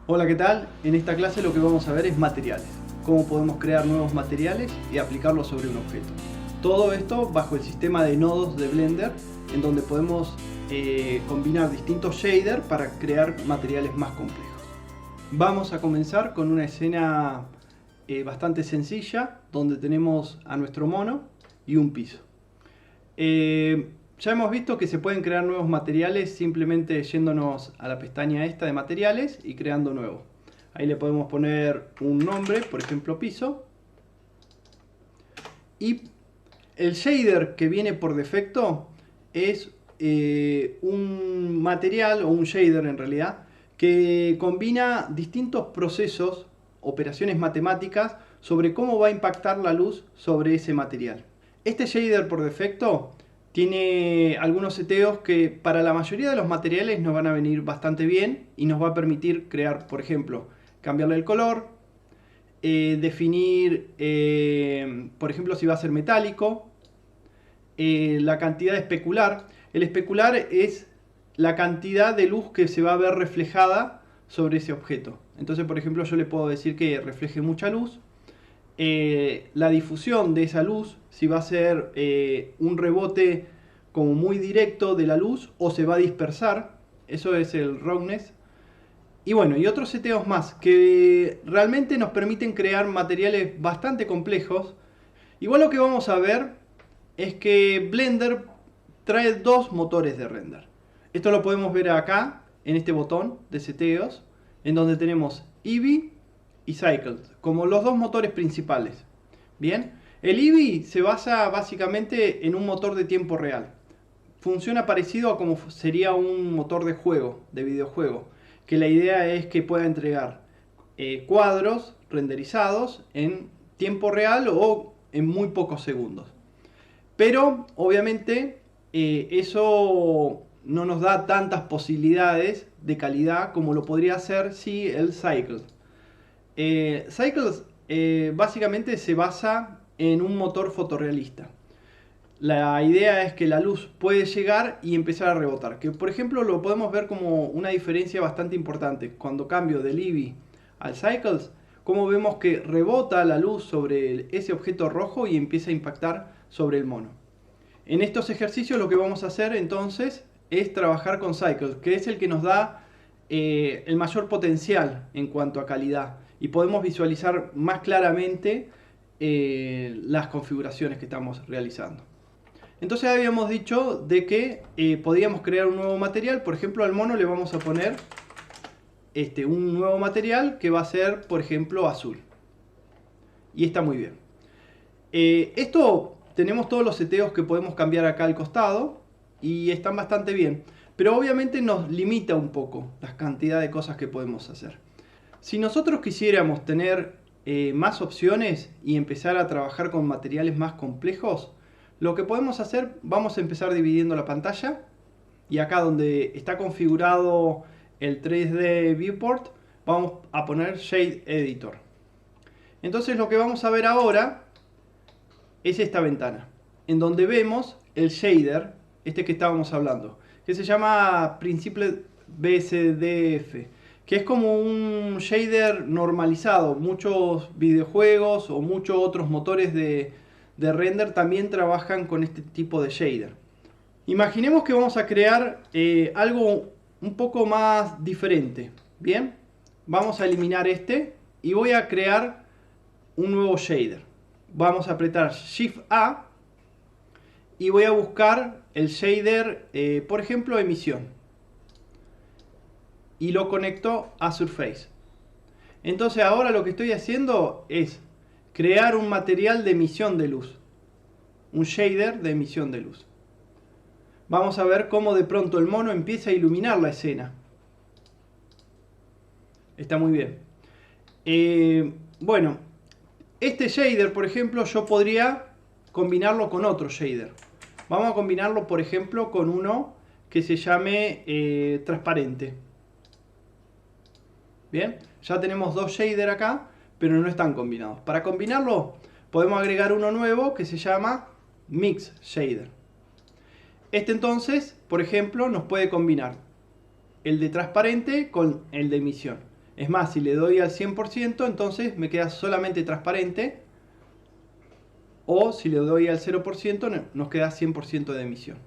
Hola, ¿qué tal? En esta clase lo que vamos a ver es materiales. Cómo podemos crear nuevos materiales y aplicarlos sobre un objeto. Todo esto bajo el sistema de nodos de Blender, en donde podemos combinar distintos shaders para crear materiales más complejos. Vamos a comenzar con una escena bastante sencilla, donde tenemos a nuestro mono y un piso. Ya hemos visto que se pueden crear nuevos materiales simplemente yéndonos a la pestaña esta de materiales y creando nuevo. Ahí le podemos poner un nombre, por ejemplo piso. Y el shader que viene por defecto es un material o un shader en realidad que combina distintos procesos, operaciones matemáticas sobre cómo va a impactar la luz sobre ese material. Este shader por defecto tiene algunos seteos que para la mayoría de los materiales nos van a venir bastante bien y nos va a permitir crear, por ejemplo, cambiarle el color, definir, por ejemplo, si va a ser metálico, la cantidad de especular. El especular es la cantidad de luz que se va a ver reflejada sobre ese objeto. Entonces, por ejemplo, yo le puedo decir que refleje mucha luz. La difusión de esa luz, si va a ser un rebote como muy directo de la luz o se va a dispersar, eso es el roughness. Y bueno, y otros seteos más que realmente nos permiten crear materiales bastante complejos. Igual lo que vamos a ver es que Blender trae dos motores de render. Esto lo podemos ver acá en este botón de seteos, en donde tenemos Eevee y Cycles como los dos motores principales. Bien, el Eevee se basa básicamente en un motor de tiempo real. Funciona parecido a como sería un motor de juego, de videojuego, que la idea es que pueda entregar cuadros renderizados en tiempo real o en muy pocos segundos. Pero obviamente eso no nos da tantas posibilidades de calidad como lo podría hacer si el Cycles. Cycles básicamente se basa en un motor fotorrealista. La idea es que la luz puede llegar y empezar a rebotar. Que por ejemplo lo podemos ver como una diferencia bastante importante. Cuando cambio del Eevee al Cycles, como vemos que rebota la luz sobre ese objeto rojo y empieza a impactar sobre el mono. En estos ejercicios lo que vamos a hacer entonces es trabajar con Cycles, que es el que nos da el mayor potencial en cuanto a calidad. Y podemos visualizar más claramente las configuraciones que estamos realizando. Entonces habíamos dicho de que podíamos crear un nuevo material. Por ejemplo, al mono le vamos a poner un nuevo material que va a ser, por ejemplo, azul. Y está muy bien. Esto tenemos todos los seteos que podemos cambiar acá al costado y están bastante bien. Pero obviamente nos limita un poco la cantidad de cosas que podemos hacer. Si nosotros quisiéramos tener más opciones y empezar a trabajar con materiales más complejos, lo que podemos hacer, vamos a empezar dividiendo la pantalla y acá donde está configurado el 3D Viewport vamos a poner Shade Editor. Entonces lo que vamos a ver ahora es esta ventana en donde vemos el shader, que estábamos hablando, que se llama Principle BSDF, que es como un shader normalizado. Muchos videojuegos o muchos otros motores de render también trabajan con este tipo de shader. Imaginemos que vamos a crear algo un poco más diferente. Bien, vamos a eliminar y voy a crear un nuevo shader. Vamos a apretar Shift A y voy a buscar el shader, por ejemplo, emisión. Y lo conecto a Surface. Entonces ahora lo que estoy haciendo es crear un material de emisión de luz. Un shader de emisión de luz. Vamos a ver cómo de pronto el mono empieza a iluminar la escena. Está muy bien. Bueno, este shader, por ejemplo, yo podría combinarlo con otro shader. Vamos a combinarlo, por ejemplo, con uno que se llame transparente. Bien, ya tenemos dos shaders acá, pero no están combinados. Para combinarlo, podemos agregar uno nuevo que se llama Mix Shader. Entonces, por ejemplo, nos puede combinar el de transparente con el de emisión. Es más, si le doy al 100%, entonces me queda solamente transparente. O si le doy al 0%, nos queda 100% de emisión.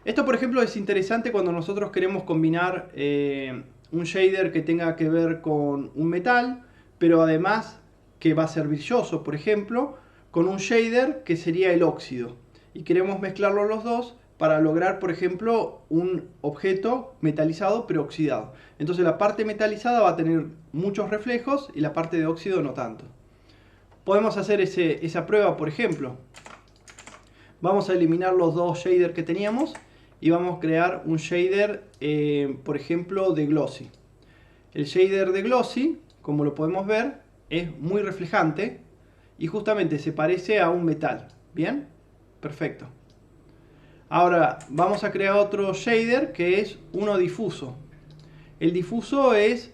Esto, por ejemplo, es interesante cuando nosotros queremos combinar un shader que tenga que ver con un metal, pero además que va a ser brilloso, por ejemplo, con un shader que sería el óxido. Y queremos mezclarlos los dos para lograr, por ejemplo, un objeto metalizado pero oxidado. Entonces la parte metalizada va a tener muchos reflejos y la parte de óxido no tanto. Podemos hacer esa prueba, por ejemplo. Vamos a eliminar los dos shaders que teníamos y vamos a crear un shader, por ejemplo, de glossy. El shader de glossy, como lo podemos ver, es muy reflejante y justamente se parece a un metal. ¿Bien? Perfecto. Ahora vamos a crear otro shader que es uno difuso. El difuso es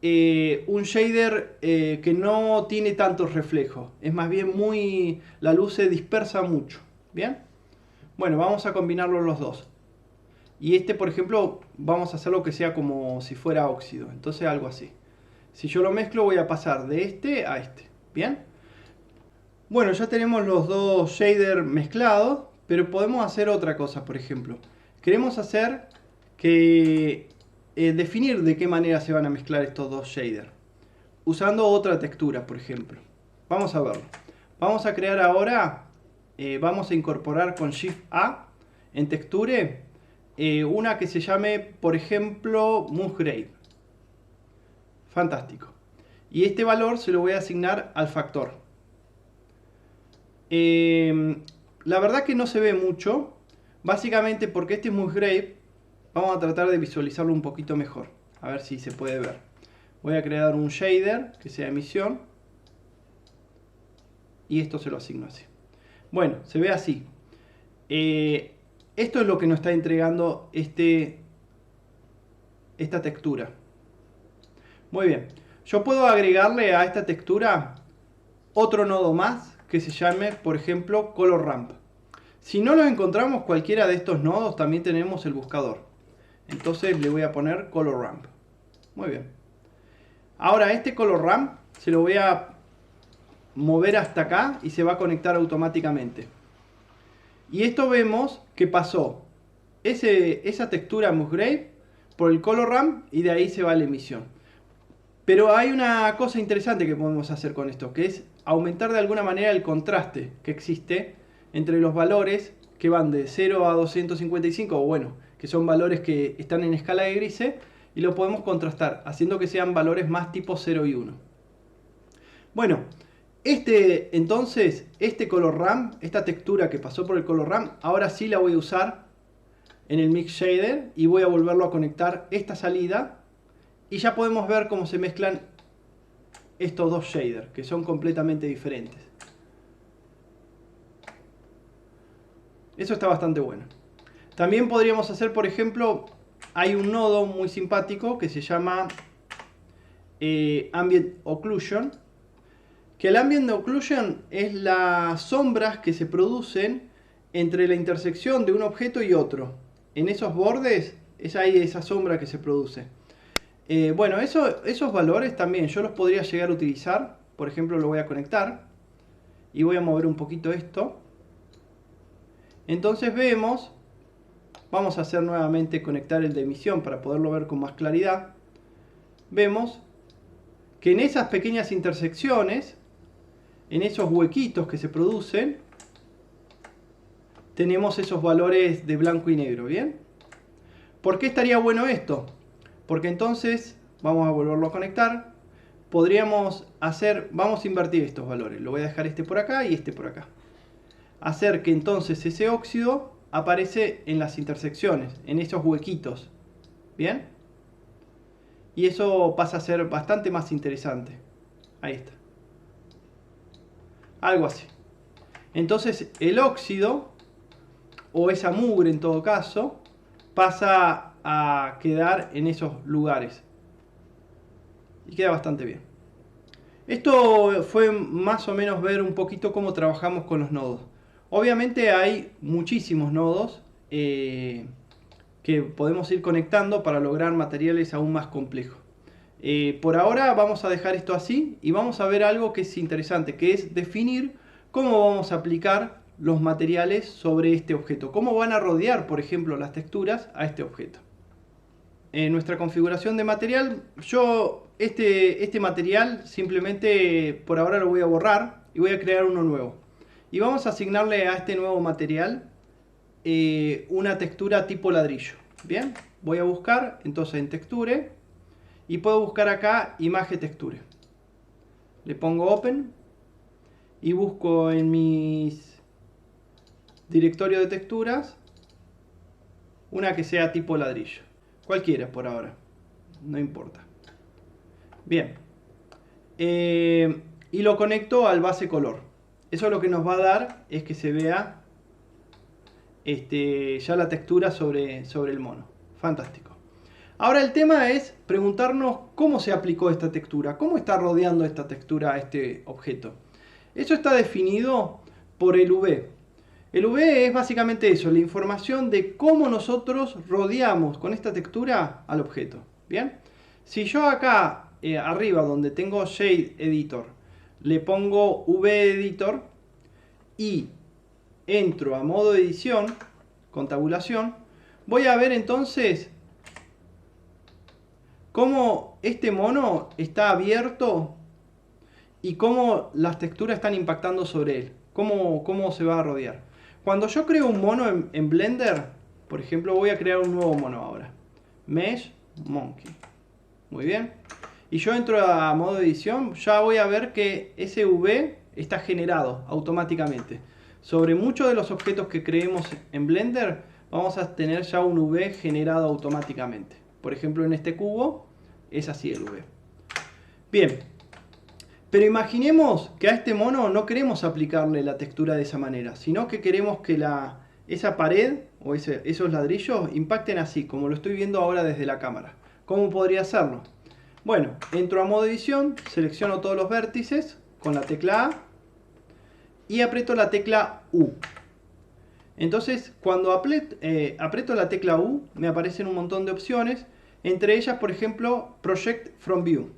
un shader que no tiene tantos reflejos. Es más bien la luz se dispersa mucho. ¿Bien? Bueno, vamos a combinarlos los dos. Y este, por ejemplo, vamos a hacerlo que sea como si fuera óxido. Entonces algo así. Si yo lo mezclo voy a pasar de este a este. ¿Bien? Bueno, ya tenemos los dos shaders mezclados, pero podemos hacer otra cosa, por ejemplo. Queremos hacer que definir de qué manera se van a mezclar estos dos shaders. Usando otra textura, por ejemplo. Vamos a verlo. Vamos a crear ahora, vamos a incorporar con Shift A en Texture una que se llame, por ejemplo, Musgrave. Fantástico. Y este valor se lo voy a asignar al factor. La verdad que no se ve mucho, básicamente porque este Musgrave vamos a tratar de visualizarlo un poquito mejor, a ver si se puede ver. Voy a crear un shader que sea emisión y esto se lo asigno así. Bueno, se ve así. Esto es lo que nos está entregando esta textura. Muy bien, yo puedo agregarle a esta textura otro nodo más que se llame, por ejemplo, Color Ramp. Si no lo encontramos cualquiera de estos nodos, también tenemos el buscador. Entonces le voy a poner Color Ramp. Muy bien. Ahora este Color Ramp se lo voy a mover hasta acá y se va a conectar automáticamente. Y esto vemos que pasó esa textura Musgrave por el Color Ramp y de ahí se va la emisión. Pero hay una cosa interesante que podemos hacer con esto, que es aumentar de alguna manera el contraste que existe entre los valores que van de 0 a 255, o bueno, que son valores que están en escala de grises, y lo podemos contrastar, haciendo que sean valores más tipo 0 y 1. Bueno, entonces, este Color Ramp, esta textura que pasó por el Color Ramp, ahora sí la voy a usar en el Mix Shader y voy a volverlo a conectar esta salida. Y ya podemos ver cómo se mezclan estos dos shaders, que son completamente diferentes. Eso está bastante bueno. También podríamos hacer, por ejemplo, hay un nodo muy simpático que se llama Ambient Occlusion. Que el Ambient Occlusion es las sombras que se producen entre la intersección de un objeto y otro. En esos bordes es ahí esa sombra que se produce. Bueno, esos valores también yo los podría llegar a utilizar. Por ejemplo, lo voy a conectar y voy a mover un poquito esto. Entonces vemos, vamos a hacer nuevamente conectar el de emisión para poderlo ver con más claridad. Vemos que en esas pequeñas intersecciones, en esos huequitos que se producen, tenemos esos valores de blanco y negro, ¿bien? ¿Por qué estaría bueno esto? Porque entonces, vamos a volverlo a conectar, podríamos hacer, vamos a invertir estos valores, lo voy a dejar este por acá y este por acá. Hacer que entonces ese óxido aparece en las intersecciones, en esos huequitos, ¿bien? Y eso pasa a ser bastante más interesante. Ahí está. Algo así. Entonces el óxido, o esa mugre en todo caso, pasa a quedar en esos lugares. Y queda bastante bien. Esto fue más o menos ver un poquito cómo trabajamos con los nodos. Obviamente hay muchísimos nodos que podemos ir conectando para lograr materiales aún más complejos. Por ahora vamos a dejar esto así y vamos a ver algo que es interesante, que es definir cómo vamos a aplicar los materiales sobre este objeto. Cómo van a rodear, por ejemplo, las texturas a este objeto. En nuestra configuración de material, yo este material simplemente por ahora lo voy a borrar y voy a crear uno nuevo. Y vamos a asignarle a este nuevo material una textura tipo ladrillo. Bien, voy a buscar entonces en Texture y puedo buscar acá Image Texture. Le pongo Open y busco en mis directorios de texturas una que sea tipo ladrillo. Cualquiera por ahora, no importa. Bien, y lo conecto al base color. Eso lo que nos va a dar es que se vea ya la textura sobre el mono. Fantástico. Ahora el tema es preguntarnos cómo se aplicó esta textura, cómo está rodeando esta textura a este objeto. Eso está definido por el UV. El UV es básicamente eso, la información de cómo nosotros rodeamos con esta textura al objeto. Bien, si yo acá arriba donde tengo Shade Editor le pongo UV Editor y entro a modo edición con tabulación, voy a ver entonces cómo este mono está abierto y cómo las texturas están impactando sobre él, cómo se va a rodear. Cuando yo creo un mono en Blender, por ejemplo, voy a crear un nuevo mono ahora. Mesh Monkey. Muy bien. Y yo entro a modo edición, ya voy a ver que ese UV está generado automáticamente. Sobre muchos de los objetos que creemos en Blender, vamos a tener ya un UV generado automáticamente. Por ejemplo, en este cubo es así el UV. Bien, pero imaginemos que a este mono no queremos aplicarle la textura de esa manera, sino que queremos que esa pared o esos ladrillos impacten así, como lo estoy viendo ahora desde la cámara. ¿Cómo podría hacerlo? Bueno, entro a modo edición, selecciono todos los vértices con la tecla A y aprieto la tecla U. Entonces, cuando aprieto la tecla U, me aparecen un montón de opciones, entre ellas, por ejemplo, Project from View.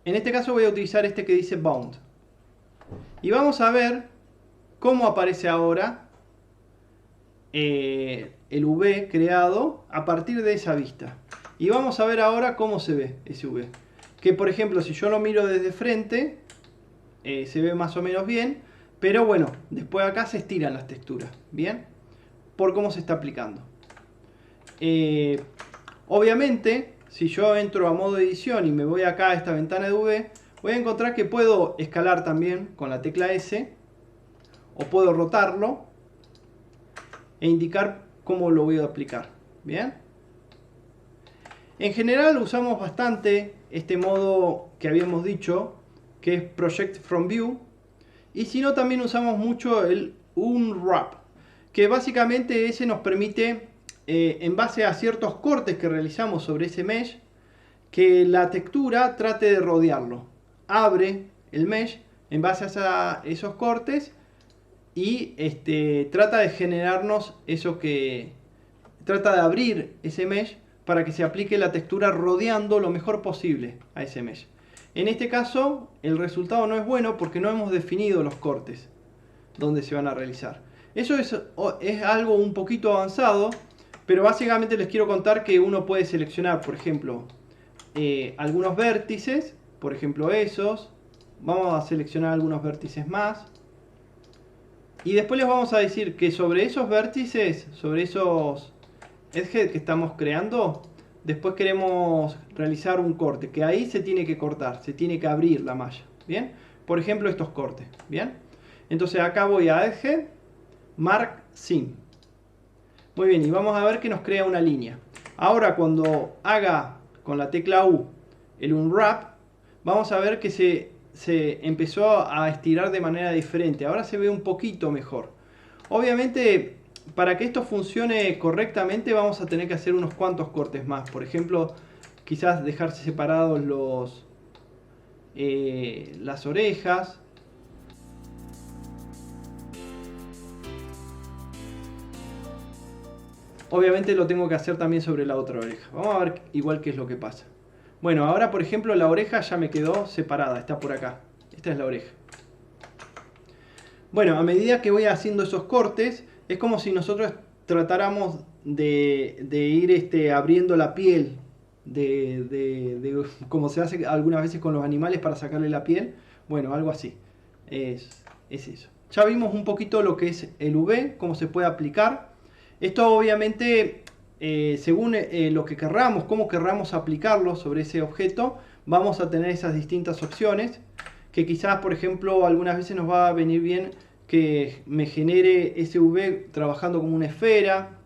En este caso voy a utilizar este que dice Bound. Y vamos a ver cómo aparece ahora el V creado a partir de esa vista. Y vamos a ver ahora cómo se ve ese V. Que por ejemplo, si yo lo miro desde frente, se ve más o menos bien. Pero bueno, después acá se estiran las texturas. ¿Bien? Por cómo se está aplicando. Obviamente, si yo entro a modo edición y me voy acá a esta ventana de V, voy a encontrar que puedo escalar también con la tecla S. O puedo rotarlo e indicar cómo lo voy a aplicar. ¿Bien? En general usamos bastante este modo que habíamos dicho, que es Project from View. Y si no, también usamos mucho el Unwrap, que básicamente ese nos permite, en base a ciertos cortes que realizamos sobre ese mesh, que la textura trate de rodearlo. Abre el mesh en base a esos cortes y trata de generarnos eso que... Trata de abrir ese mesh para que se aplique la textura rodeando lo mejor posible a ese mesh. En este caso, el resultado no es bueno porque no hemos definido los cortes donde se van a realizar. Eso es algo un poquito avanzado, pero básicamente les quiero contar que uno puede seleccionar, por ejemplo, algunos vértices, por ejemplo esos. Vamos a seleccionar algunos vértices más. Y después les vamos a decir que sobre esos vértices, sobre esos edges que estamos creando, después queremos realizar un corte, que ahí se tiene que cortar, se tiene que abrir la malla. ¿Bien? Por ejemplo, estos cortes. ¿Bien? Entonces acá voy a Edge, Mark Sin. Muy bien, y vamos a ver que nos crea una línea. Ahora cuando haga con la tecla U el Unwrap, vamos a ver que se empezó a estirar de manera diferente. Ahora se ve un poquito mejor. Obviamente, para que esto funcione correctamente vamos a tener que hacer unos cuantos cortes más. Por ejemplo, quizás dejarse separados las orejas. Obviamente lo tengo que hacer también sobre la otra oreja. Vamos a ver igual qué es lo que pasa. Bueno, ahora por ejemplo la oreja ya me quedó separada, está por acá. Esta es la oreja. Bueno, a medida que voy haciendo esos cortes, es como si nosotros tratáramos de ir abriendo la piel, como se hace algunas veces con los animales para sacarle la piel. Bueno, algo así. Es eso. Ya vimos un poquito lo que es el UV, cómo se puede aplicar. Esto obviamente, según lo que querramos, cómo querramos aplicarlo sobre ese objeto, vamos a tener esas distintas opciones. Que quizás, por ejemplo, algunas veces nos va a venir bien que me genere ese UV trabajando como una esfera.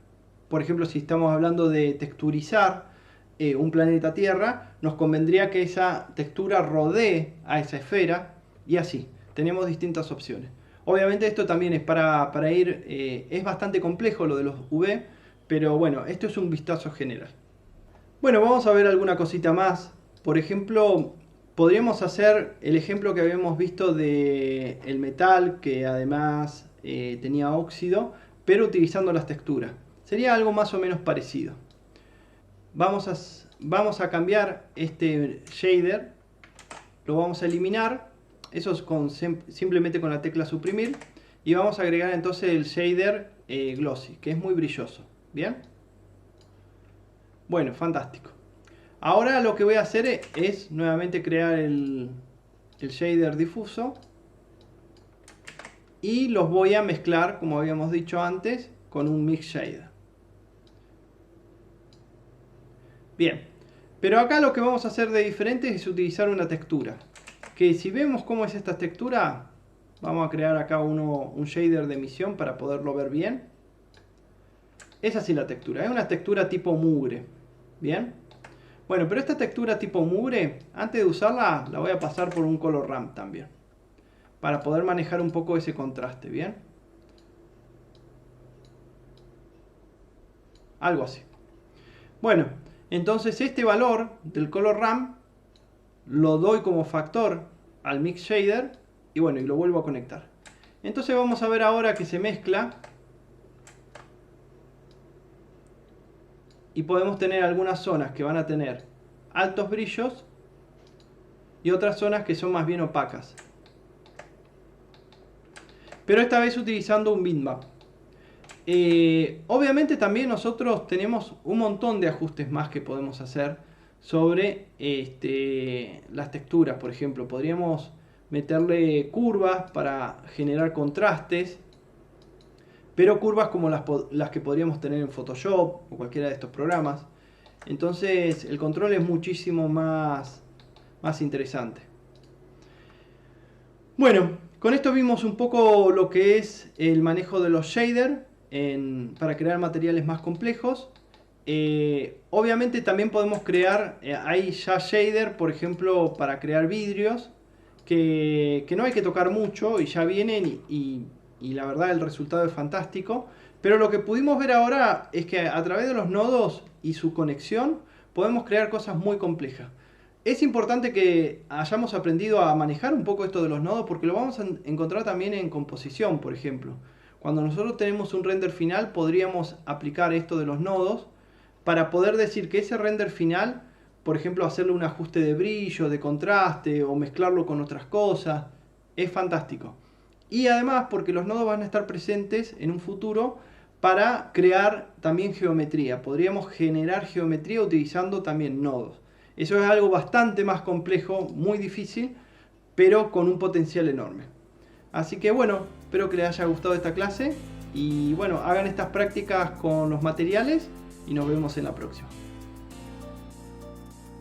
Por ejemplo, si estamos hablando de texturizar un planeta Tierra, nos convendría que esa textura rodee a esa esfera y así. Tenemos distintas opciones. Obviamente esto también es para ir, es bastante complejo lo de los UV, pero bueno, esto es un vistazo general. Bueno, vamos a ver alguna cosita más. Por ejemplo, podríamos hacer el ejemplo que habíamos visto de el metal, que además tenía óxido, pero utilizando las texturas. Sería algo más o menos parecido. Vamos a cambiar este shader, lo vamos a eliminar, eso es simplemente con la tecla suprimir, y vamos a agregar entonces el shader glossy, que es muy brilloso. ¿Bien? Bueno, fantástico. Ahora lo que voy a hacer es nuevamente crear el shader difuso y los voy a mezclar, como habíamos dicho antes, con un mix shader. Bien, pero acá lo que vamos a hacer de diferente es utilizar una textura. Que si vemos cómo es esta textura, vamos a crear acá un shader de emisión para poderlo ver bien. Es así la textura, es una textura tipo mugre. Bien. Bueno, pero esta textura tipo mugre, antes de usarla, la voy a pasar por un color ramp también. Para poder manejar un poco ese contraste, ¿bien? Algo así. Bueno, entonces este valor del color ramp lo doy como factor al mix shader y bueno, y lo vuelvo a conectar. Entonces vamos a ver ahora que se mezcla y podemos tener algunas zonas que van a tener altos brillos y otras zonas que son más bien opacas. Pero esta vez utilizando un bitmap. Obviamente también nosotros tenemos un montón de ajustes más que podemos hacer sobre las texturas. Por ejemplo, podríamos meterle curvas para generar contrastes, pero curvas como las que podríamos tener en Photoshop o cualquiera de estos programas. Entonces el control es muchísimo más interesante. Bueno, con esto vimos un poco lo que es el manejo de los shaders para crear materiales más complejos. Obviamente también podemos crear, hay ya shader, por ejemplo, para crear vidrios, que no hay que tocar mucho y ya vienen y la verdad el resultado es fantástico. Pero lo que pudimos ver ahora es que a través de los nodos y su conexión podemos crear cosas muy complejas. Es importante que hayamos aprendido a manejar un poco esto de los nodos porque lo vamos a encontrar también en composición, por ejemplo. Cuando nosotros tenemos un render final podríamos aplicar esto de los nodos para poder decir que ese render final, por ejemplo, hacerle un ajuste de brillo, de contraste o mezclarlo con otras cosas, es fantástico. Y además porque los nodos van a estar presentes en un futuro para crear también geometría. Podríamos generar geometría utilizando también nodos. Eso es algo bastante más complejo, muy difícil, pero con un potencial enorme. Así que bueno, espero que les haya gustado esta clase y bueno, hagan estas prácticas con los materiales y nos vemos en la próxima.